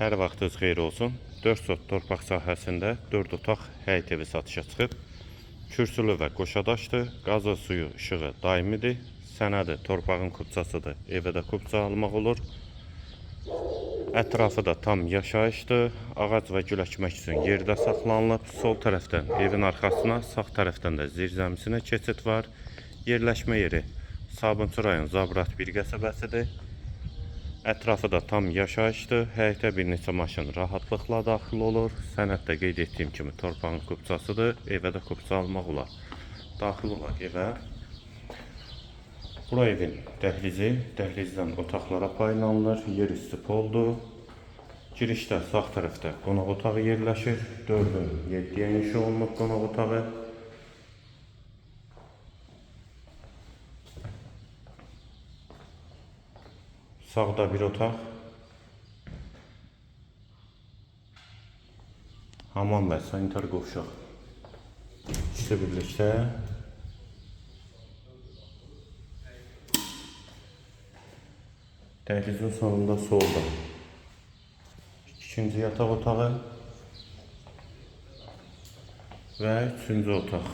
Hər vaxtınız xeyir olsun. 4 sot torpaq sahəsində 4 otaq həyət evi satışa çıxıb. Kürsülü və qoşadaşdır. Qazı, suyu, işığı daimidir. Sənədi torpağın kupçasıdır. Evə də kupça almaq olur. Ətrafı da tam yaşayışdır. Ağac və gül əkmək üçün yerdə saxlanılıb. Sol tərəfdən evin arxasına, sağ tərəfdən də zirzəmisinə keçid var. Yerləşmə yeri Sabunçu rayon Zabrat bir qəsəbəsidir. Ətrafı da tam yaşayışdır. Həyətə bir neçə maşın rahatlıqla daxil olur. Sənəddə qeyd etdiyim kimi torpağın kupçasıdır. Evə də kupça almaq olar. Daxil olaq evə. Bura evin dəhlizi. Dəhlizdən otaqlara paylanılır. Yer üstü poldur. Girişdə sağ tərəfdə qonaq otağı yerləşir. 4-ün 7-yə inşa olunub qonaq otağı. Sağda bir otaq. Hamam və sanitar qovşaq. İkisi birlikdə. Dəhlizin sonunda solda ikinci yataq otağı və üçüncü otaq.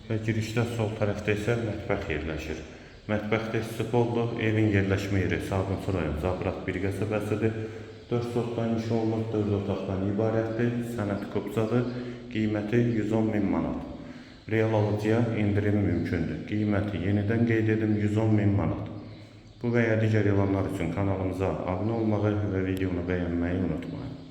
Və girişdə sol tərəfdə isə mətbəx yerləşir. Mətbəxdə istif oldu. Evin yerləşmə yeri Sabunçu rayon Zabrat bir qəsəbəsidir. 4 sotdan inşa olunub, 4 otaqdan ibarətdir. Sənəd kupçadır. Qiyməti 110.000 manat. Real alıcıya indirim mümkündür. Qiyməti yenidən qeyd edim 110.000 manat. Bu və ya digər elanlar üçün kanalımıza abunə olmağı və videonu bəyənməyi unutmayın.